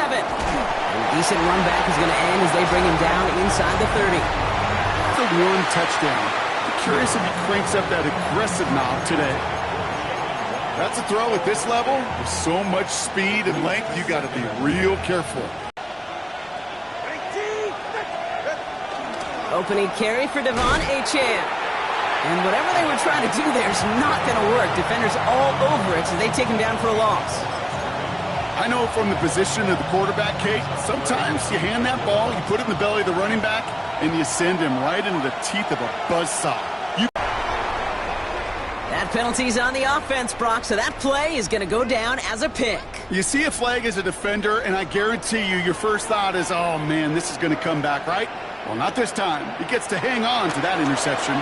7. And a decent run back is going to end as they bring him down inside the 30. The one touchdown. I'm curious if he cranks up that aggressive knob today. That's a throw at this level. With so much speed and length, you got to be real careful. Opening carry for Devon Achane. And whatever they were trying to do there is not going to work. Defenders all over it, so they take him down for a loss. I know from the position of the quarterback, Kate, sometimes you hand that ball, you put it in the belly of the running back, and you send him right into the teeth of a buzzsaw. That penalty's on the offense, Brock, so that play is going to go down as a pick. You see a flag as a defender, and I guarantee you your first thought is, oh, man, this is going to come back, right? Well, not this time. He gets to hang on to that interception.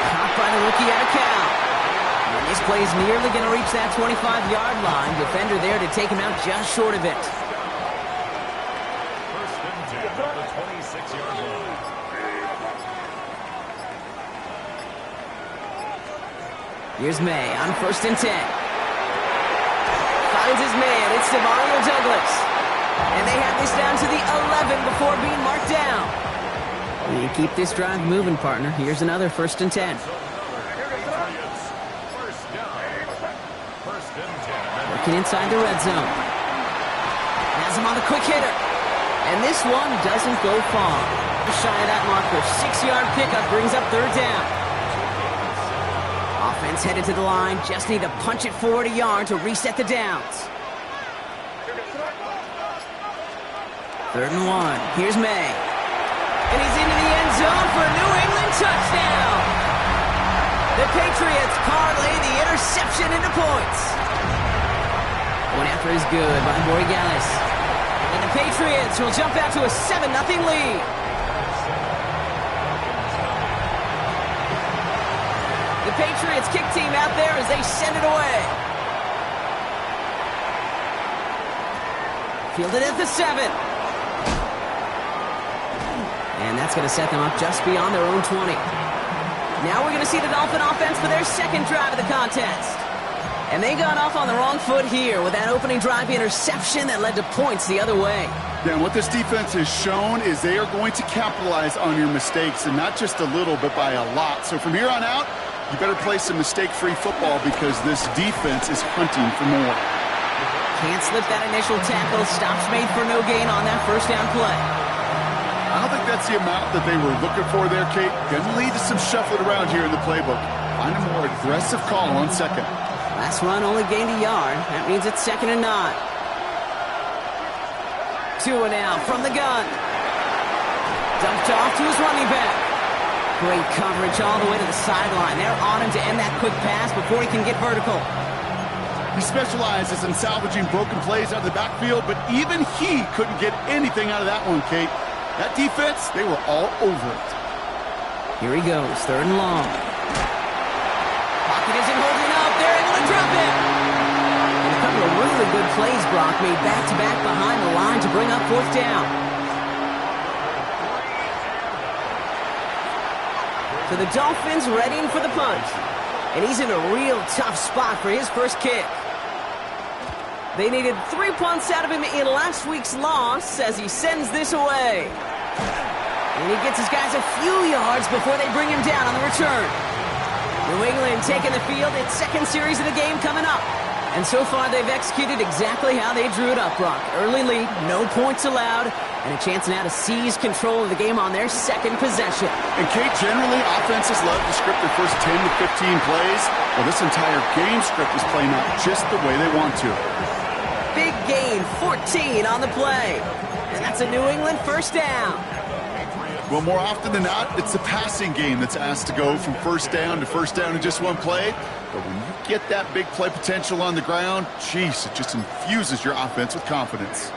Caught by the rookie out of Cal. And this play is nearly going to reach that 25-yard line. Defender there to take him out just short of it. First and 10 at the 26-yard line. Here's May on 1st and 10. Finds his man. It's Demario Douglas. And they have this down to the 11 before being marked down. You keep this drive moving, partner. Here's another 1st and 10. Working inside the red zone. Has him on the quick hitter. And this one doesn't go far. Shy of that marker. 6-yard pickup brings up 3rd down. Offense headed to the line. Just need to punch it forward a yard to reset the downs. 3rd and 1. Here's May. And he's into the end zone for a New England touchdown. The Patriots parlay the interception into points. One after is good by Borregales. And the Patriots will jump out to a 7-0 lead. The Patriots kick team out there as they send it away. Fielded at the 7. And that's going to set them up just beyond their own 20. Now we're going to see the Dolphin offense for their second drive of the contest. And they got off on the wrong foot here with that opening drive interception that led to points the other way. Yeah, and what this defense has shown is they are going to capitalize on your mistakes, and not just a little, but by a lot. So from here on out, you better play some mistake-free football because this defense is hunting for more. Can't slip that initial tackle. Stops made for no gain on that 1st down play. I don't think that's the amount that they were looking for there, Kate. Going to lead to some shuffling around here in the playbook. Find a more aggressive call on 2nd. Last run only gained a yard. That means it's 2nd and 9. Tua now from the gun. Dumped off to his running back. Great coverage all the way to the sideline. They're on him to end that quick pass before he can get vertical. He specializes in salvaging broken plays out of the backfield, but even he couldn't get anything out of that one, Kate. That defense, they were all over it. Here he goes, 3rd and long. Pocket isn't holding up. They're able to drop it. And a couple of really good plays, Brock, made back-to-back behind the line to bring up 4th down. So the Dolphins readying for the punt. And he's in a real tough spot for his first kick. They needed 3 punts out of him in last week's loss as he sends this away. And he gets his guys a few yards before they bring him down on the return. New England taking the field, its 2nd series of the game coming up. And so far they've executed exactly how they drew it up, Brock. Early lead, no points allowed, and a chance now to seize control of the game on their 2nd possession. And Kate, generally offenses love to script their first 10 to 15 plays. Well, this entire game script is playing out just the way they want to. Big gain, 14 on the play. And that's a New England 1st down. Well, more often than not, it's the passing game that's asked to go from 1st down to 1st down in just one play. But when you get that big play potential on the ground, geez, it just infuses your offense with confidence.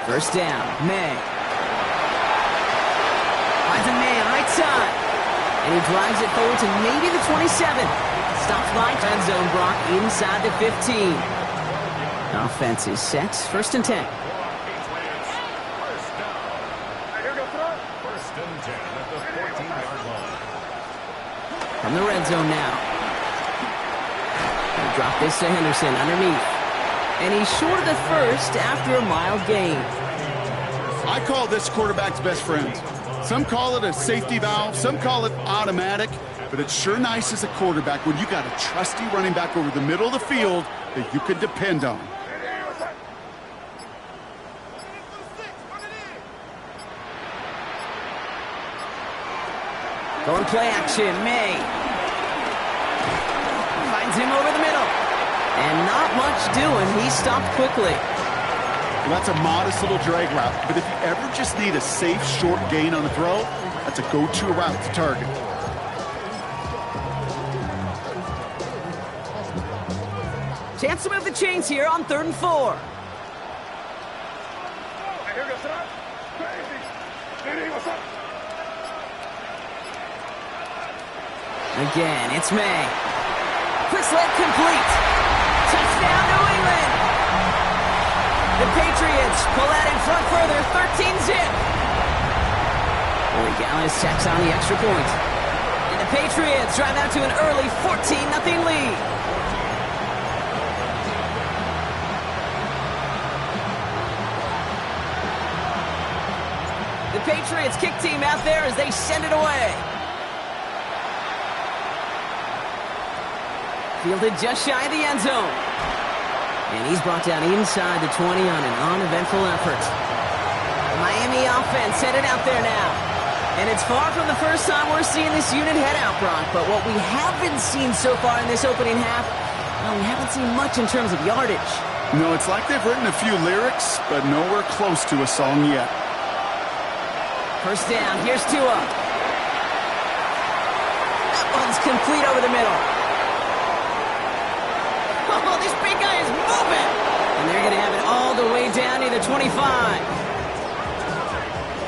1st down, May. Finds a May on right side. And he drives it forward to maybe the 27. Stops by end zone, Brock, inside the 15. Offense is set. 1st and 10. First and 10 at the 14-yard line. From the red zone now. They'll drop this to Henderson underneath. And he's short of the first after a mild gain. I call this quarterback's best friend. Some call it a safety valve, some call it automatic, but it's sure nice as a quarterback when you got a trusty running back over the middle of the field that you can depend on. Going play action, May. Finds him over the middle. And not much doing. He stopped quickly. Well, that's a modest little drag route, but if you ever just need a safe, short gain on the throw, that's a go-to route to target. Chance to move the chains here on 3rd and 4. Again, it's May. Quick slant complete. Touchdown, New England. The Patriots pull out in front further, 13-zip. Boy, Gallis tacks on the extra point. And the Patriots drive out to an early 14-0 lead. The Patriots kick team out there as they send it away. Fielded just shy of the end zone. And he's brought down inside the 20 on an uneventful effort. The Miami offense headed out there now. And it's far from the first time we're seeing this unit head out, Brock. But what we haven't seen so far in this opening half, well, we haven't seen much in terms of yardage. No, it's like they've written a few lyrics, but nowhere close to a song yet. First down, here's Tua. That one's complete over the middle. Oh, this big guy is moving! And they're going to have it all the way down to the 25.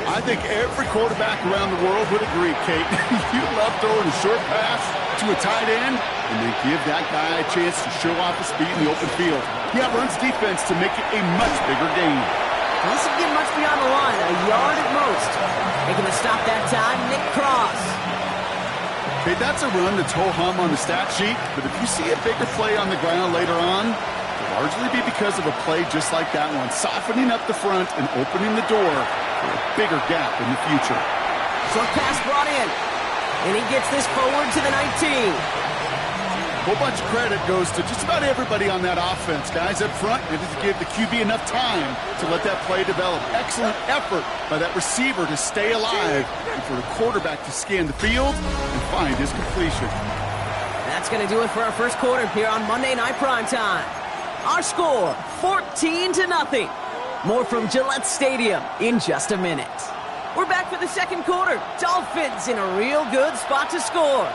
I think every quarterback around the world would agree, Kate. You love throwing a short pass to a tight end and then give that guy a chance to show off his speed in the open field. He outruns defense to make it a much bigger gain. Doesn't get much beyond the line, a yard at most. Making the stop that time, Nick Cross. Okay, that's a run that's ho-hum on the stat sheet, but if you see a bigger play on the ground later on, it'll largely be because of a play just like that one, softening up the front and opening the door for a bigger gap in the future. Short pass brought in, and he gets this forward to the 19. A whole bunch of credit goes to just about everybody on that offense. Guys up front needed to give the QB enough time to let that play develop. Excellent effort by that receiver to stay alive and for the quarterback to scan the field and find his completion. That's going to do it for our first quarter here on Monday Night Primetime. Our score, 14-0. More from Gillette Stadium in just a minute. We're back for the second quarter. Dolphins in a real good spot to score.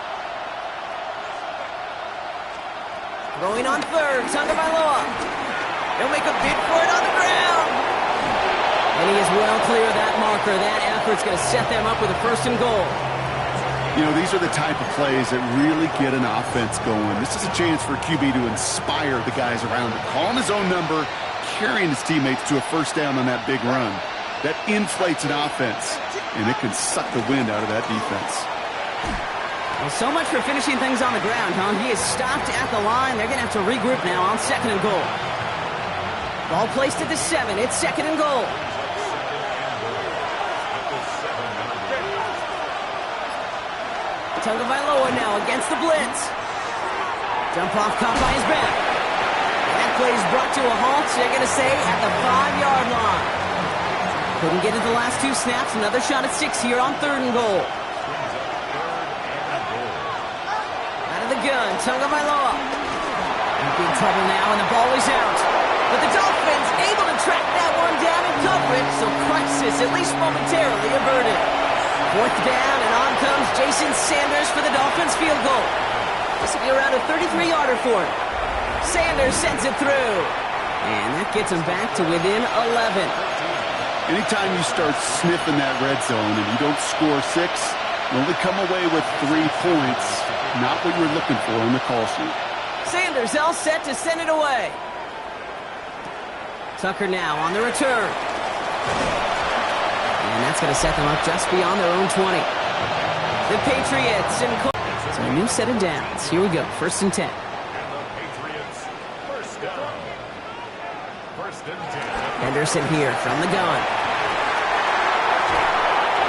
Throwing on 3rd, Tagovailoa. He'll make a bid for it on the ground. And he is well clear of that marker. That effort's going to set them up with a 1st and goal. You know, these are the type of plays that really get an offense going. This is a chance for QB to inspire the guys around him. Calling his own number, carrying his teammates to a 1st down on that big run. That inflates an offense, and it can suck the wind out of that defense. Well, so much for finishing things on the ground, huh? He is stopped at the line. They're going to have to regroup now on 2nd and goal. Ball placed at the 7. It's 2nd and goal. Tagovailoa now against the blitz. Dump off caught by his back. That play is brought to a halt, so they're going to say at the 5-yard line. Couldn't get it the last 2 snaps. Another shot at 6 here on 3rd and goal. The gun, Tagovailoa. In big trouble now, and the ball is out. But the Dolphins able to track that one down in coverage, so crisis at least momentarily averted. 4th down, and on comes Jason Sanders for the Dolphins field goal. This will be around a 33-yarder for him. Sanders sends it through. And that gets him back to within 11. Anytime you start sniffing that red zone and you don't score 6, you only come away with 3 points. Not what you were looking for in the call sheet. Sanders all set to send it away. Tucker now on the return. And that's going to set them up just beyond their own 20. The Patriots in... So a new set of downs. Here we go. 1st and 10. And the Patriots, 1st down. First and 10. Henderson here from the gun.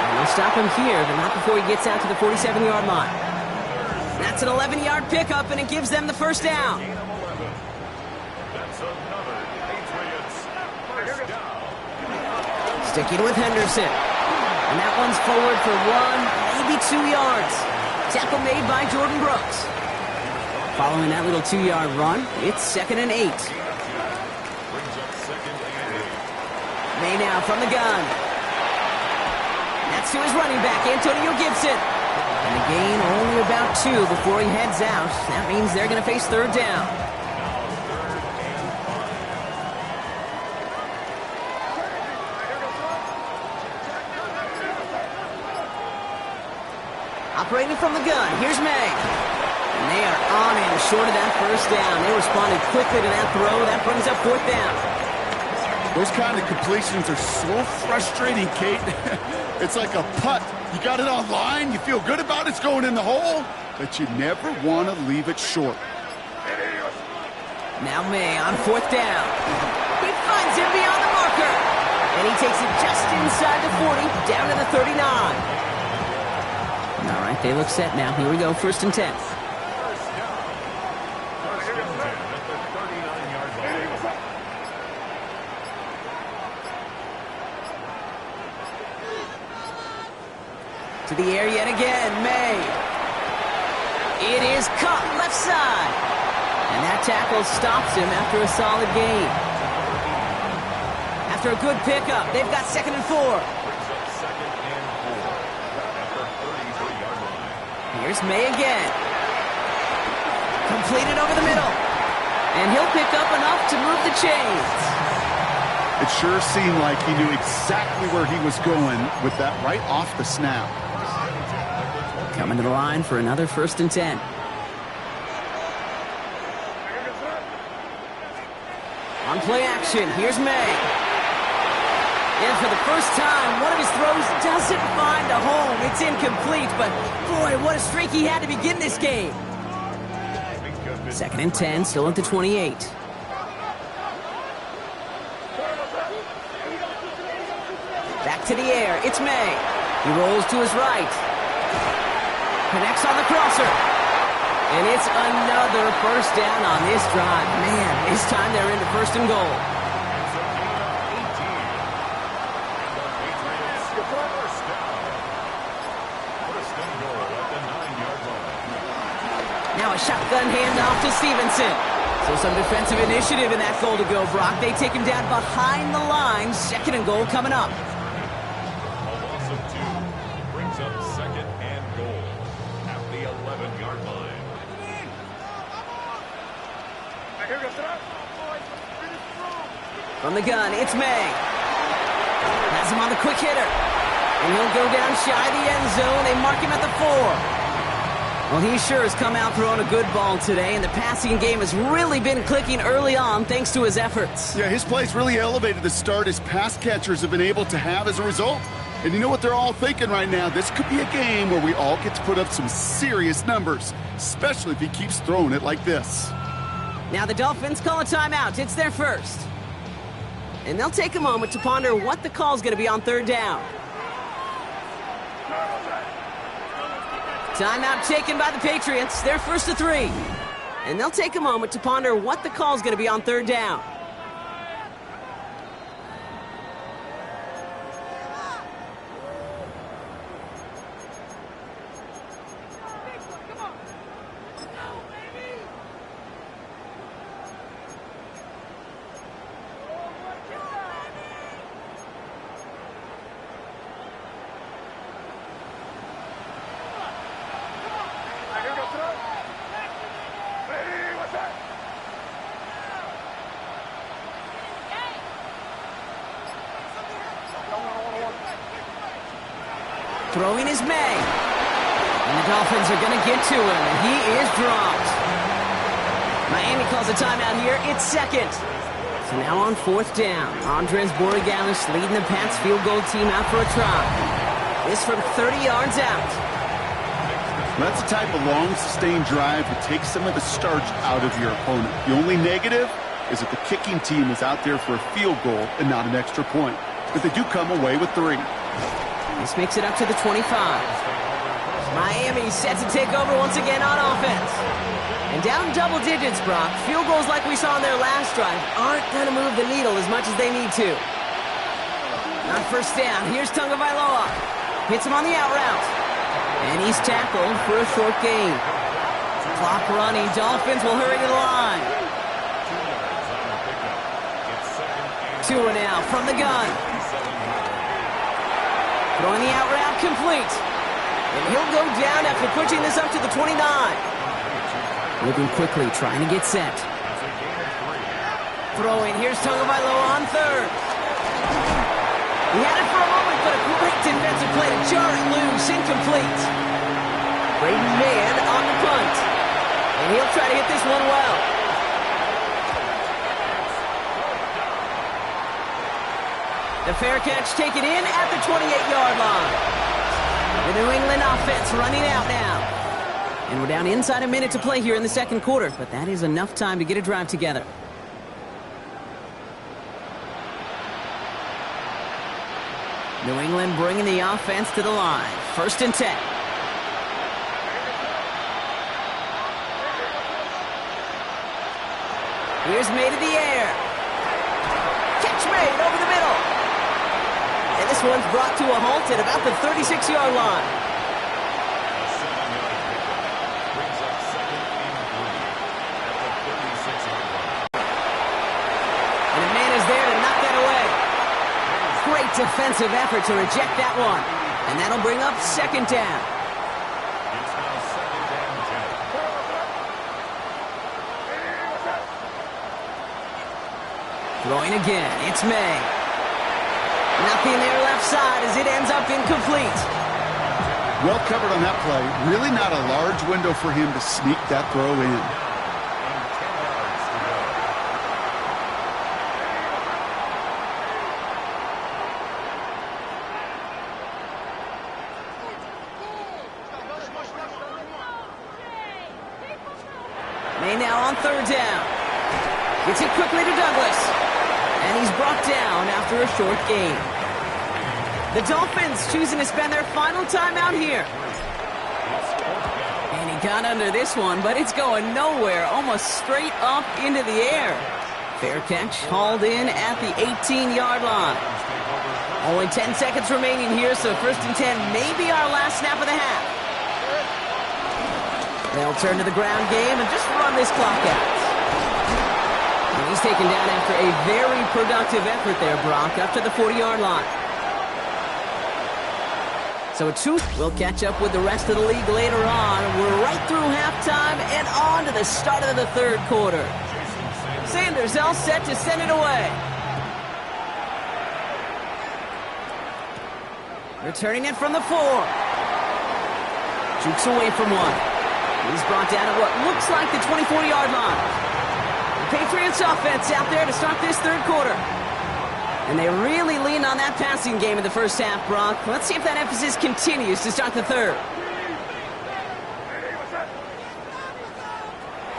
And they'll stop him here, but not before he gets out to the 47-yard line. That's an 11-yard pickup, and it gives them the first down. Gain of 11. That's another Patriots first down. Sticking with Henderson. And that one's forward for 1, maybe 2 yards. Tackle made by Jordan Brooks. Following that little 2-yard run, it's 2nd and 8. Brings up second and 8. May now from the gun. That's to his running back, Antonio Gibson. And a gain only about 2 before he heads out. That means they're going to face third down. Operating from the gun, here's May. And they are on him short of that first down. They responded quickly to that throw. That brings up fourth down. Those kind of completions are so frustrating, Kate. It's like a putt. You got it on line, you feel good about it's going in the hole, but you never want to leave it short. Now May on fourth down. He finds him beyond the marker. And he takes it just inside the 40, down to the 39. All right, they look set now. Here we go, first and 10. First down. First and 10 at the 39-yard line. To the air yet again, May. It is caught left side. And that tackle stops him after a solid gain. After a good pickup, they've got 2nd and 4. Brings up second and 4 at the 33-yard line. Here's May again. Completed over the middle. And he'll pick up enough to move the chains. It sure seemed like he knew exactly where he was going with that right off the snap. Coming to the line for another first and 10. On play action, here's May. And for the first time, one of his throws doesn't find a home. It's incomplete, but boy, what a streak he had to begin this game. 2nd and 10, still at the 28. Back to the air, it's May. He rolls to his right. Connects on the crosser. And it's another first down on this drive. Man, this time they're into first and goal. It's a gain of 18. And the Patriots first down. First and goal at the 9-yard line. Now a shotgun handoff to Stevenson. So some defensive initiative in that goal to go, Brock. They take him down behind the line. 2nd and goal coming up. A loss of 2 brings up second and goal at the 11-yard line. From the gun, it's May. Has him on the quick hitter. And he'll go down shy of the end zone. They mark him at the 4. Well, he sure has come out throwing a good ball today, and the passing game has really been clicking early on thanks to his efforts. Yeah, his plays really elevated the start his pass catchers have been able to have as a result. And you know what they're all thinking right now? This could be a game where we all get to put up some serious numbers, especially if he keeps throwing it like this. Now the Dolphins call a timeout. It's their first. And they'll take a moment to ponder what the call's going to be on third down. Timeout taken by the Patriots. They're first to 3. And they'll take a moment to ponder what the call's going to be on third down. Throwing is May. And the Dolphins are going to get to him, and he is dropped. Miami calls a timeout here. It's second. So now on fourth down, Andres Borregalis leading the Pats field goal team out for a try. This from 30 yards out. That's the type of long, sustained drive that takes some of the starch out of your opponent. The only negative, is that the kicking team is out there for a field goal and not an extra point. But they do come away with 3. This makes it up to the 25. Miami set to take over once again on offense. And down double digits, Brock. Field goals like we saw in their last drive aren't going to move the needle as much as they need to. On first down, here's Tagovailoa. Hits him on the out route. And he's tackled for a short gain. Clock running. Dolphins will hurry to the line. 2 now from the gun. Throwing the out route complete. And he'll go down after pushing this up to the 29. Moving quickly, trying to get set. Throwing, here's Tagovailoa on third. He had it for a moment, but a great defensive play to jar it loose, incomplete. Braden Mann on the punt. And he'll try to hit this one well. The fair catch taken in at the 28-yard line. The New England offense running out now. And we're down inside a minute to play here in the second quarter, but that is enough time to get a drive together. New England bringing the offense to the line. 1st and 10. Here's made in the air. Catch made over the middle. And this one's brought to a halt at about the 36-yard line. And a man is there to knock that away. Great defensive effort to reject that one. And that'll bring up 2nd down. Throwing again, it's May. Nothing there left side as it ends up incomplete. Well covered on that play. Really not a large window for him to sneak that throw in. May now on 3rd down. Gets it quickly to Douglas. And he's brought down after a short gain. The Dolphins choosing to spend their final time out here. And he got under this one, but it's going nowhere, almost straight up into the air. Fair catch hauled in at the 18-yard line. Only 10 seconds remaining here, so 1st and 10 may be our last snap of the half. They'll turn to the ground game and just run this clock out. And he's taken down after a very productive effort there, Brock, up to the 40-yard line. So a truth will catch up with the rest of the league later on. We're right through halftime and on to the start of the 3rd quarter. Sanders all set to send it away. Returning it from the 4. Jukes away from one. He's brought down at what looks like the 24-yard line. The Patriots offense out there to start this 3rd quarter. And they really leaned on that passing game in the first half, Brock. Let's see if that emphasis continues to start the 3rd.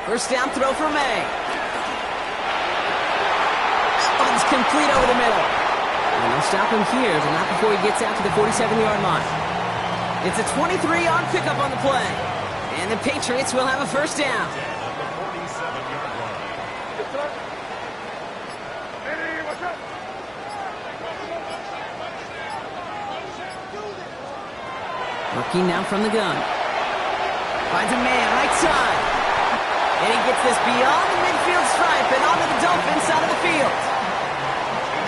First down throw for May. That one's complete over the middle. And they'll stop him here, but not before he gets out to the 47-yard line. It's a 23-yard pickup on the play. And the Patriots will have a first down. Working now from the gun. Finds a man right side. And he gets this beyond the midfield stripe and onto the Dolphins side of the field.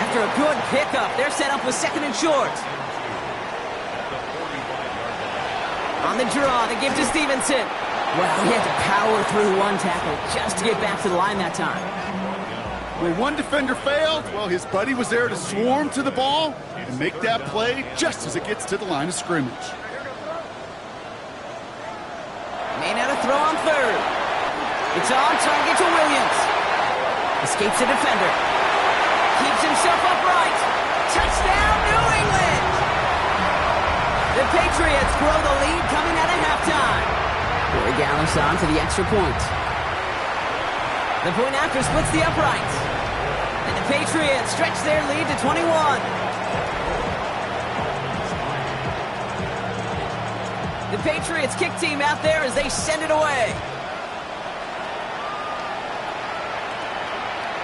After a good pickup, they're set up with 2nd and short. On the draw, the give to Stevenson. Well, he had to power through one tackle just to get back to the line that time. When one defender failed, well, his buddy was there to swarm to the ball and make that play just as it gets to the line of scrimmage. May now to throw on 3rd. It's on, trying to get to Williams. Escapes the defender. Keeps himself upright. Touchdown, New England! The Patriots grow the lead coming out of halftime. Corey Gallis on for the extra point. The point after splits the uprights. And the Patriots stretch their lead to 21. The Patriots kick team out there as they send it away.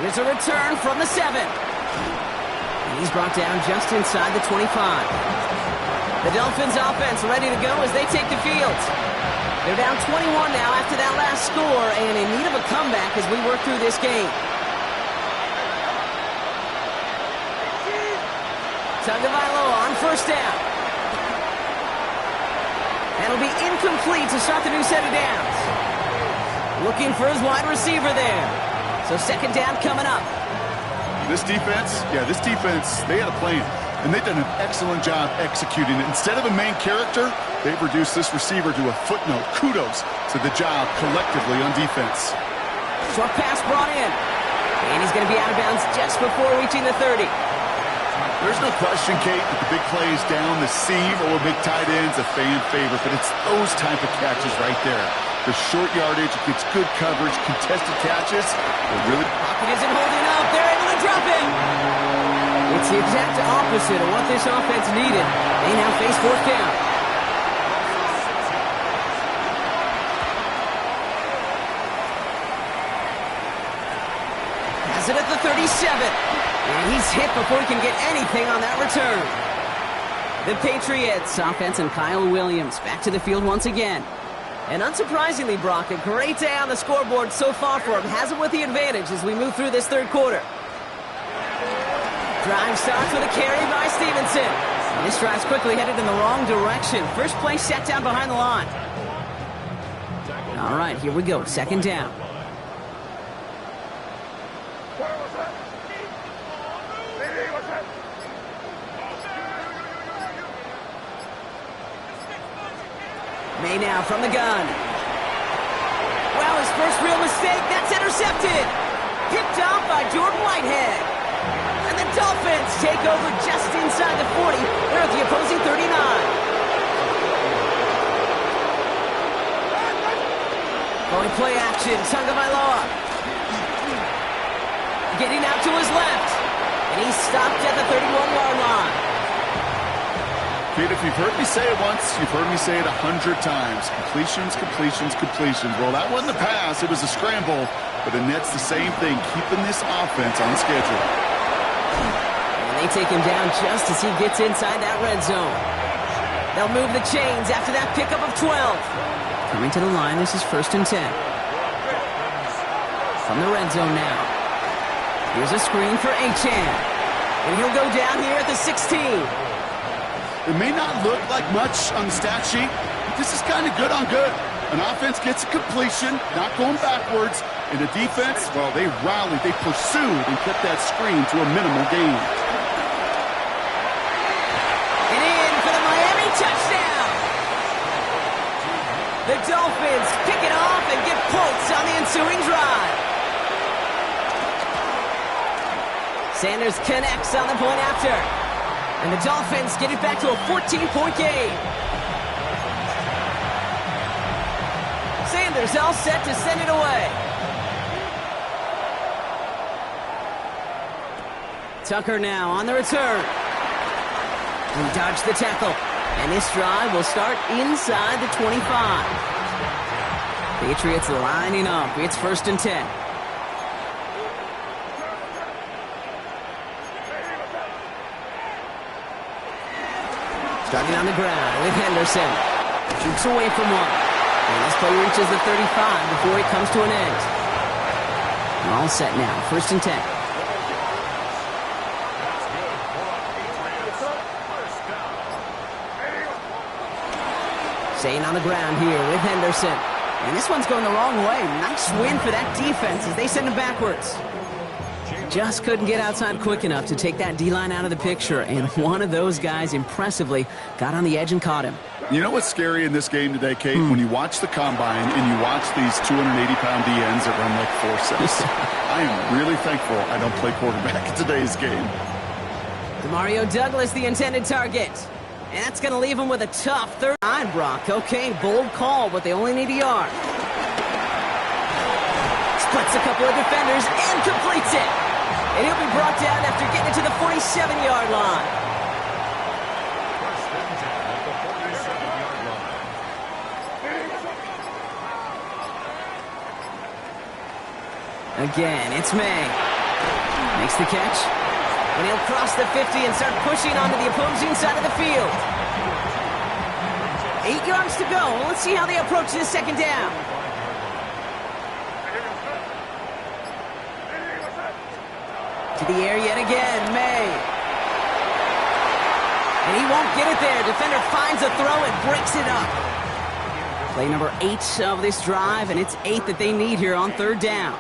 Here's a return from the 7. And he's brought down just inside the 25. The Dolphins offense ready to go as they take the field. They're down 21 now after that last score and in need of a comeback as we work through this game. Tagovailoa on first down. That'll be incomplete to start the new set of downs. Looking for his wide receiver there. So second down coming up. This defense, they had a plan. And they've done an excellent job executing it. Instead of a main character, they've reduced this receiver to a footnote. Kudos to the job collectively on defense. Short pass brought in. And he's going to be out of bounds just before reaching the 30. There's no question, Kate, that the big plays down the seam or big tight ends a fan favorite, but it's those type of catches right there. The short yardage, it gets good coverage, contested catches. Pocket isn't holding up. They're able to drop it. It's the exact opposite of what this offense needed. They now face fourth down. Has it at the 37. And he's hit before he can get anything on that return. The Patriots offense and Kyle Williams back to the field once again. And unsurprisingly, Brock, a great day on the scoreboard so far for him. Has it with the advantage as we move through this third quarter. Drive starts with a carry by Stevenson. And this drive's quickly headed in the wrong direction. First play set down behind the line. All right, here we go. Second down. May now from the gun. Well, his first real mistake. That's intercepted. Picked off by Jordan Whitehead. And the Dolphins take over just inside the 40. They're at the opposing 39. Going play action. Tagovailoa. Getting out to his left. And he's stopped at the 31-yard line. Kate, if you've heard me say it once, you've heard me say it 100 times. Completions, completions, completions. Well, that wasn't a pass. It was a scramble. But the Nets, the same thing, keeping this offense on schedule. And they take him down just as he gets inside that red zone. They'll move the chains after that pickup of 12. Coming to the line, this is 1st and 10. From the red zone now. Here's a screen for Achane. And he'll go down here at the 16. It may not look like much on the stat sheet, but this is kind of good on good. An offense gets a completion, not going backwards, and the defense, well, they rallied, they pursued, and kept that screen to a minimal gain. And in for the Miami touchdown! The Dolphins pick it off and get points on the ensuing drive. Sanders connects on the point after. And the Dolphins get it back to a 14-point game. Sanders all set to send it away. Tucker now on the return. He dodged the tackle. And this drive will start inside the 25. Patriots lining up. It's 1st and 10. Starting on the ground with Henderson. Shoots away from one. And this play reaches the 35 before it comes to an end. All set now. 1st and 10. Staying on the ground here with Henderson. And this one's going the wrong way. Nice win for that defense as they send him backwards. Just couldn't get outside quick enough to take that D-line out of the picture, and one of those guys impressively got on the edge and caught him. You know what's scary in this game today, Kate? When you watch the combine and you watch these 280-pound DNs that run like forceps. I am really thankful I don't play quarterback in today's game. Demario Douglas, the intended target. And that's going to leave him with a tough 39, Brock. Okay, bold call, but they only need a yard. Split Hits a couple of defenders and completes it. And he'll be brought down after getting to the 47-yard line. First and 10 at the 47-yard line. Again, it's May. Makes the catch. And he'll cross the 50 and start pushing onto the opposing side of the field. 8 yards to go. Let's see how they approach this second down. To the air yet again, May. And he won't get it there. Defender finds a throw and breaks it up. Play number 8 of this drive, and it's 8 that they need here on third down.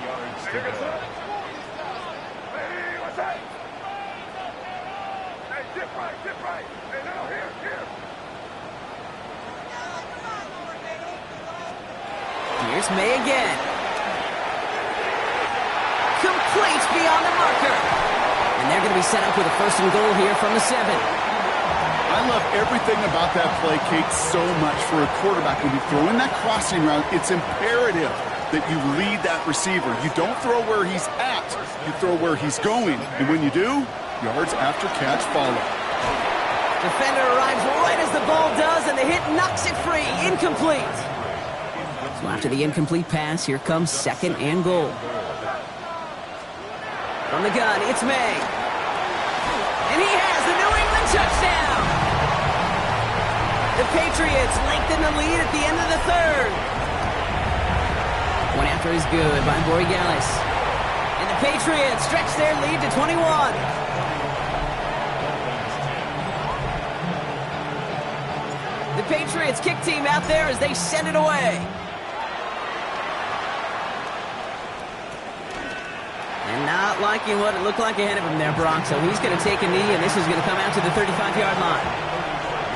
Here's May again. Complete beyond the marker. And they're going to be set up with a first and goal here from the 7. I love everything about that play, Kate, so much for a quarterback. When you throw in that crossing route, it's imperative that you lead that receiver. You don't throw where he's at, you throw where he's going. And when you do, yards after catch follow. Defender arrives right as the ball does, and the hit knocks it free. Incomplete. So after the incomplete pass, here comes second and goal. From the gun, it's May. And he has the New England touchdown. The Patriots lengthen the lead at the end of the third. One after is good by Borregales. And the Patriots stretch their lead to 21. The Patriots kick team out there as they send it away. And not liking what it looked like ahead of him there, Brock. So he's going to take a knee, and this is going to come out to the 35-yard line.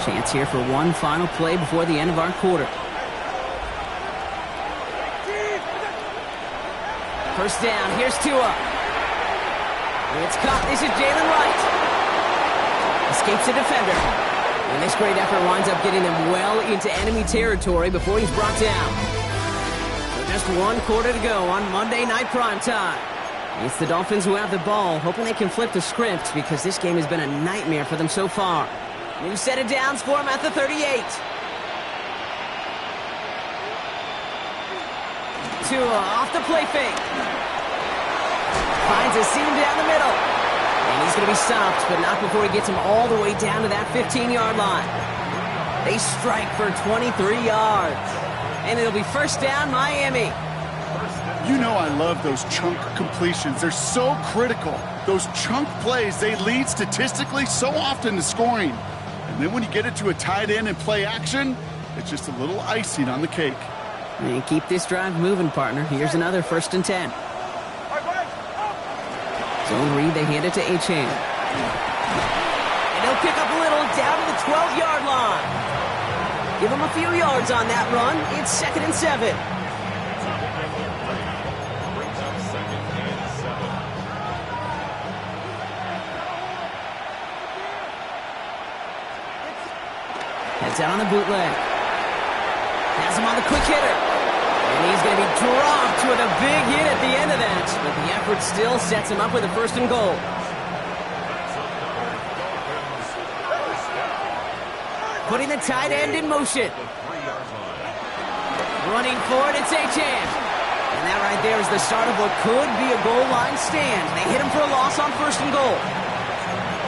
Chance here for one final play before the end of our quarter. First down, here's Tua. It's caught, this is Jalen Wright. Escapes the defender. And this great effort winds up getting them well into enemy territory before he's brought down. So just one quarter to go on Monday Night Primetime. It's the Dolphins who have the ball, hoping they can flip the script because this game has been a nightmare for them so far. New set of downs for him at the 38. Tua off the play fake. Finds a seam down the middle. And he's going to be stopped, but not before he gets him all the way down to that 15-yard line. They strike for 23 yards. And it'll be first down, Miami. You know I love those chunk completions. They're so critical. Those chunk plays, they lead statistically so often to scoring. And then when you get it to a tight end and play action, it's just a little icing on the cake. And keep this drive moving, partner. Here's another first and 10. Zone read, they hand it to Achane. And he'll pick up a little down to the 12-yard line. Give him a few yards on that run. It's second and 7. Heads out on the bootleg. Has him on the quick hitter. And he's going to be dropped with a big hit at the end of that. But the effort still sets him up with a first and goal. Putting the tight end in motion. Running forward, it's Achane. And that right there is the start of what could be a goal line stand. They hit him for a loss on first and goal.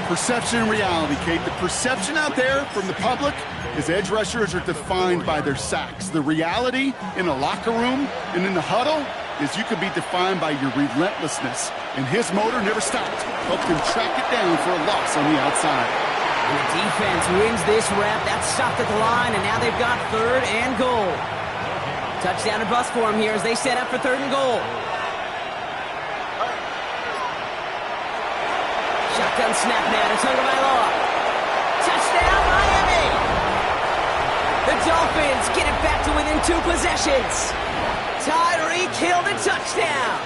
Perception and reality, Kate. The perception out there from the public is edge rushers are defined by their sacks. The reality in a locker room and in the huddle is you could be defined by your relentlessness. And his motor never stopped. Helped him track it down for a loss on the outside. And the defense wins this rep. That's stopped at the line, and now they've got third and goal. Touchdown or bust for him here as they set up for third and goal. Shotgun snap now to Tagovailoa. Touchdown, Miami! The Dolphins get it back to within 2 possessions. Tyreek Hill the touchdown.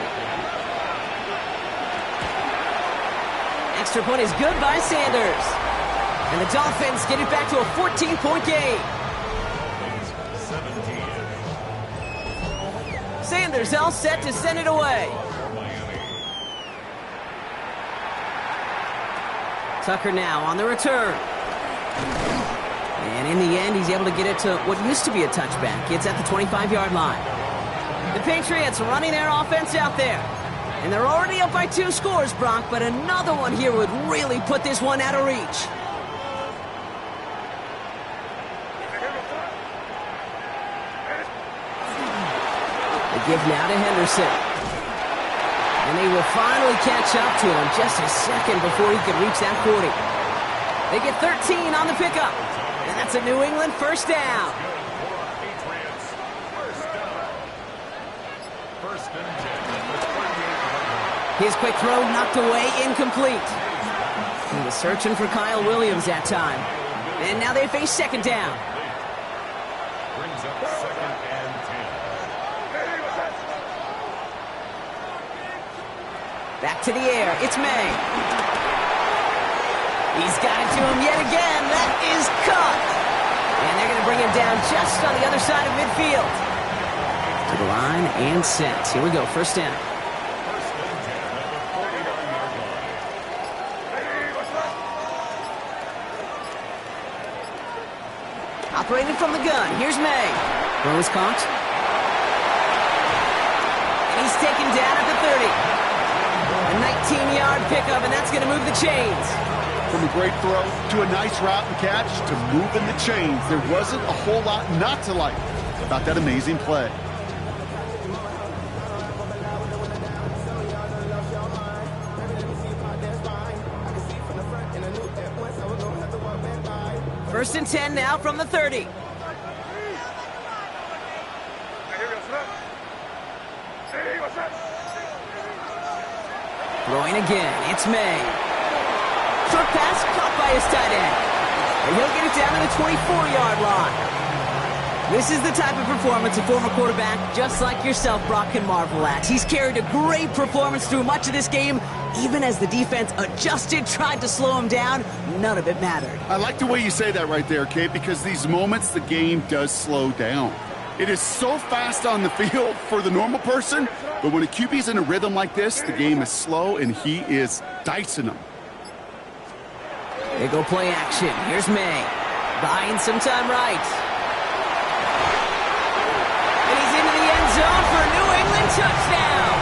Extra point is good by Sanders. And the Dolphins get it back to a 14-point game. Sanders all set to send it away. Tucker now on the return. And in the end, he's able to get it to what used to be a touchback. It's at the 25-yard line. The Patriots running their offense out there. And they're already up by 2 scores, Brock, but another one here would really put this one out of reach. The give now to Henderson. And they will finally catch up to him just a second before he could reach that 40. They get 13 on the pickup. And that's a New England first down. His quick throw knocked away, incomplete. He was searching for Kyle Williams that time. And now they face second down. Brings up second and 10. Back to the air. It's May. He's got it to him yet again. That is caught. And they're going to bring him down just on the other side of midfield. To the line and set. Here we go. First down. First and 10 at the 49-yard line. Operating from the gun. Here's May. Throw is caught. And he's taken down at the 30. A 19-yard pickup, and that's going to move the chains. From a great throw to a nice route and catch to moving the chains. There wasn't a whole lot not to like about that amazing play. First and 10 now from the 30. Throwing again, it's May. Short pass caught by his tight end. And he'll get it down to the 24-yard line. This is the type of performance a former quarterback, just like yourself, Brock, can marvel at. He's carried a great performance through much of this game. Even as the defense adjusted, tried to slow him down, none of it mattered. I like the way you say that right there, Kate, because these moments the game does slow down. It is so fast on the field for the normal person, but when a QB's in a rhythm like this, the game is slow and he is dicing them. They go play action. Here's May. Buying some time right. And he's into the end zone for a New England touchdown.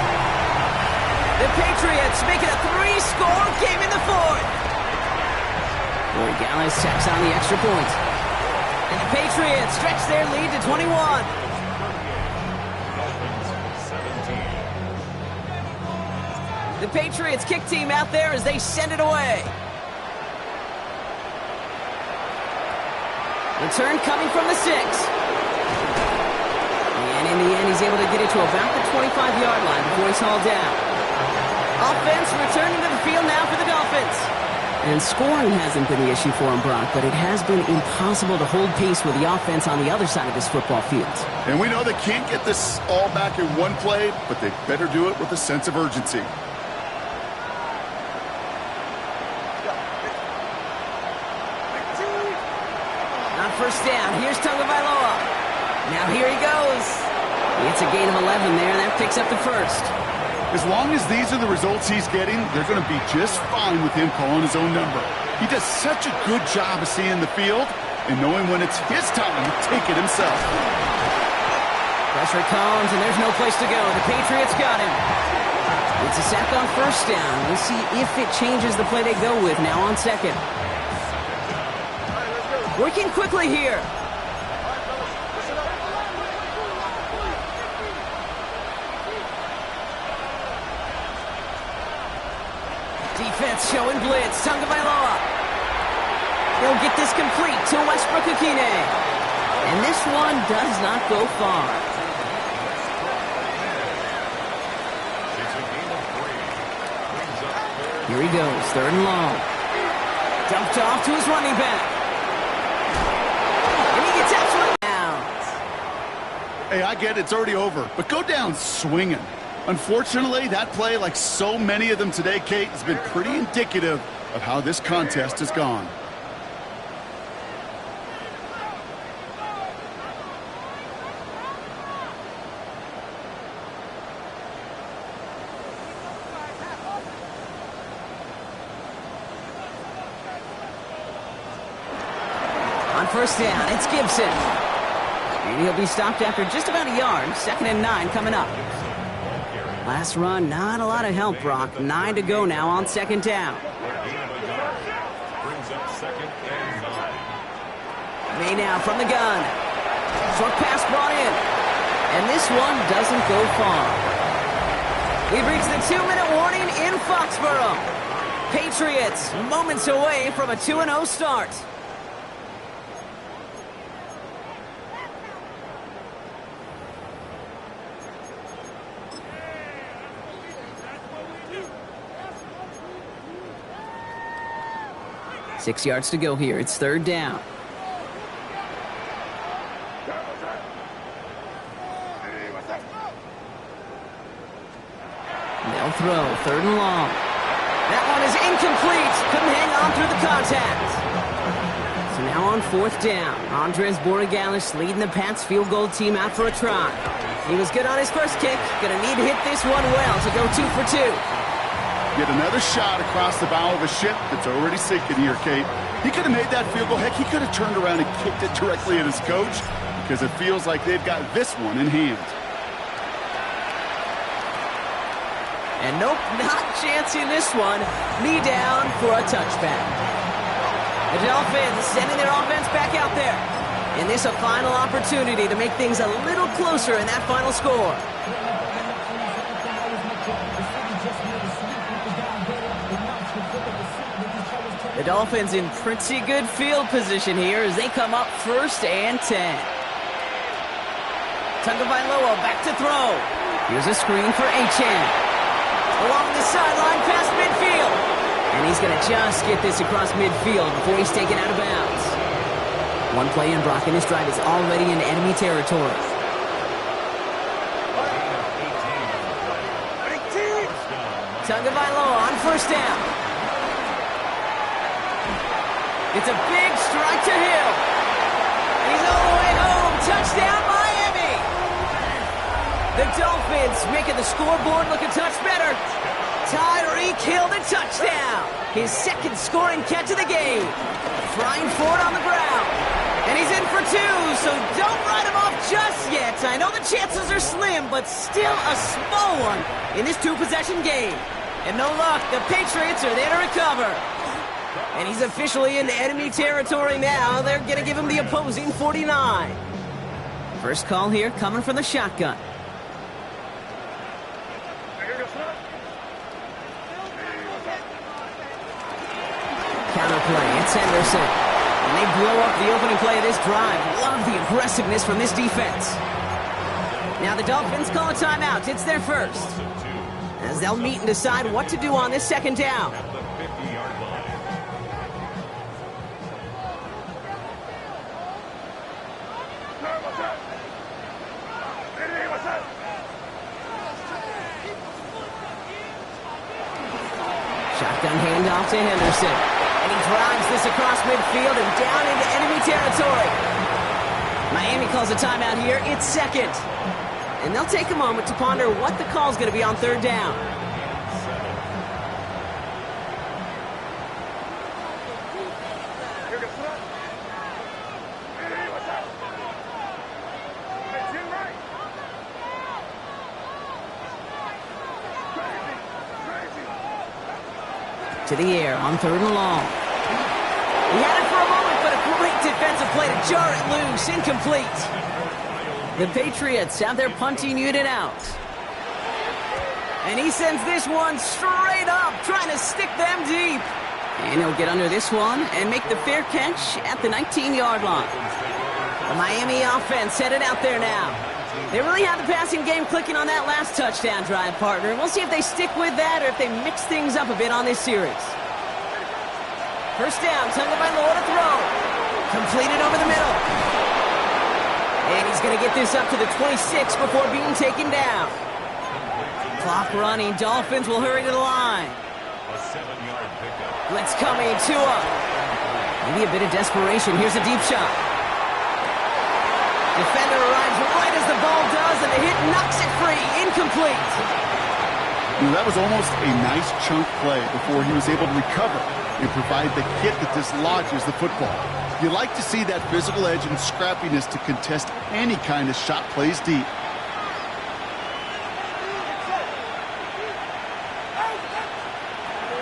The Patriots make it a 3-score game in the fourth. Corey Gallis tacks on the extra point. And the Patriots stretch their lead to 21. The Patriots kick team out there as they send it away. Return coming from the 6. And in the end, he's able to get it to about the 25-yard line before he's hauled down. Offense returning to the field now for the Dolphins. And scoring hasn't been the issue for him, Brock, but it has been impossible to hold pace with the offense on the other side of this football field. And we know they can't get this all back in one play, but they better do it with a sense of urgency. On first down, here's Tagovailoa. Now here he goes. It's a gain of 11 there, and that picks up the first. As long as these are the results he's getting, they're going to be just fine with him calling his own number. He does such a good job of seeing the field and knowing when it's his time to take it himself. Pressure comes, and there's no place to go. The Patriots got him. It's a sack on first down. We'll see if it changes the play they go with now on second. Working quickly here. Defense showing blitz. Tagovailoa. He'll get this complete to Westbrook-Ikhine. And this one does not go far. Here he goes, third and long. Dumped off to his running back. And he gets out down. Hey, I get it, it's already over, but go down swinging. Unfortunately, that play, like so many of them today, Kate, has been pretty indicative of how this contest has gone. first down. It's Gibson. And he'll be stopped after just about a yard. 2nd and 9 coming up. Last run, not a lot of help, Brock. 9 to go now on 2nd down. Brings up 2nd and 9. May now from the gun. Short pass brought in. And this one doesn't go far. We've reached the 2-minute warning in Foxborough. Patriots moments away from a 2-0 start. Six yards to go here. It's 3rd down. They'll throw. 3rd and long. That one is incomplete. Couldn't hang on through the contact. So now on 4th down. Andres Borregales leading the Pats field goal team out for a try. He was good on his first kick. Gonna need to hit this one well to go 2 for 2. Get another shot across the bow of a ship that's already sinking here, Kate. He could have made that field goal. Heck, he could have turned around and kicked it directly at his coach because it feels like they've got this one in hand. And nope, not chancing this one. Knee down for a touchback. The Dolphins sending their offense back out there. And this a final opportunity to make things a little closer in that final score. The Dolphins in pretty good field position here as they come up 1st and 10. Tagovailoa back to throw. Here's a screen for Achane. Along the sideline past midfield. And he's going to just get this across midfield before he's taken out of bounds. One play in Brock, and his drive is already in enemy territory. Tagovailoa on 1st down. It's a big strike to Hill. He's all the way home. Touchdown, Miami. The Dolphins making the scoreboard look a touch better. Tyreek Hill, the touchdown. His 2nd scoring catch of the game. Flying forward on the ground. And he's in for 2, so don't write him off just yet. I know the chances are slim, but still a small one in this 2-possession game. And no luck, the Patriots are there to recover. And he's officially in enemy territory now. They're going to give him the opposing 49. First call here coming from the shotgun. Counter play, it's Henderson. And they blow up the opening play of this drive. Love the aggressiveness from this defense. Now the Dolphins call a timeout. It's their first. As they'll meet and decide what to do on this 2nd down. Shotgun handoff to Henderson. And he drives this across midfield and down into enemy territory. Miami calls a timeout here. It's 2nd. And they'll take a moment to ponder what the call's going to be on 3rd down. To the air on 3rd and long. He had it for a moment, but a great defensive play to jar it loose. Incomplete. The Patriots have their punting unit out. And he sends this one straight up, trying to stick them deep. And he'll get under this one and make the fair catch at the 19-yard line. The Miami offense headed out there now. They really have the passing game clicking on that last touchdown drive, partner. We'll see if they stick with that or if they mix things up a bit on this series. First down, Tagovailoa to throw. Completed over the middle. And he's going to get this up to the 26 before being taken down. Clock running. Dolphins will hurry to the line. A 7-yard pickup. Blitz coming. Tua. Maybe a bit of desperation. Here's a deep shot. Defender arrives right as the ball does, and the hit knocks it free. Incomplete. That was almost a nice chunk play before he was able to recover. and provide the hit that dislodges the football. You like to see that physical edge and scrappiness to contest any kind of shot plays deep.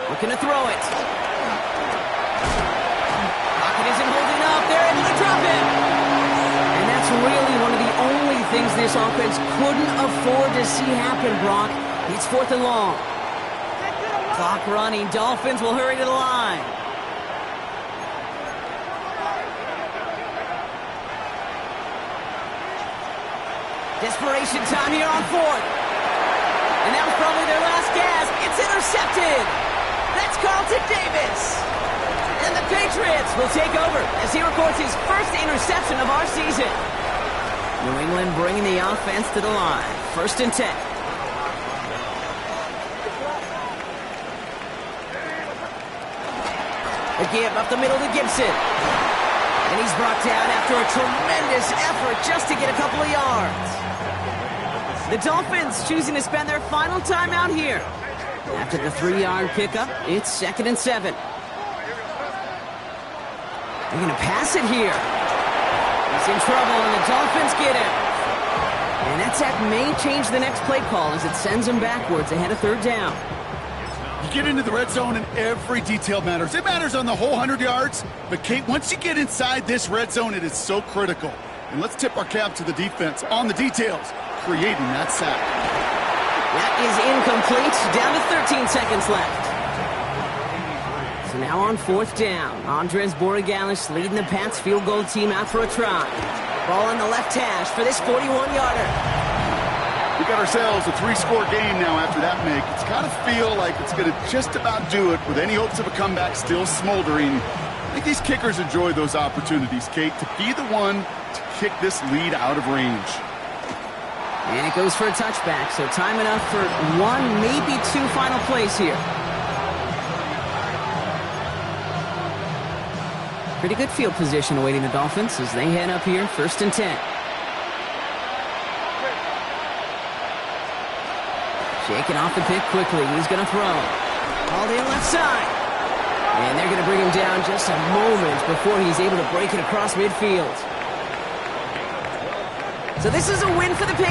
Looking to throw it. Pocket isn't holding up. They're able to drop it. And that's really one of the only things this offense couldn't afford to see happen, Brock. It's 4th and long. Clock running. Dolphins will hurry to the line. Desperation time here on 4th. And that was probably their last gasp. It's intercepted. That's Carlton Davis. And the Patriots will take over as he records his first interception of our season. New England bringing the offense to the line. 1st and 10. A give up the middle to Gibson. And he's brought down after a tremendous effort just to get a couple of yards. The Dolphins choosing to spend their final timeout here. After the 3-yard pickup, it's 2nd and 7. They're going to pass it here. He's in trouble, and the Dolphins get him. And that sack may change the next play call as it sends him backwards ahead of 3rd down. You get into the red zone and every detail matters. It matters on the whole 100 yards. But, Kate, once you get inside this red zone, it is so critical. And let's tip our cap to the defense on the details, creating that sack. That is incomplete. Down to 13 seconds left. So now on 4th down, Andres Borregales leading the Pats field goal team out for a try. Ball on the left hash for this 41-yarder. We got ourselves a 3-score game now after that make. It's got to feel like it's going to just about do it with any hopes of a comeback still smoldering. I think these kickers enjoy those opportunities, Kate, to be the one to kick this lead out of range. And it goes for a touchback, so time enough for 1, maybe 2 final plays here. Pretty good field position awaiting the Dolphins as they head up here, 1st and 10. Shaking off the pick quickly. He's going to throw. All in left side. And they're going to bring him down just a moment before he's able to break it across midfield. So this is a win for the Patriots.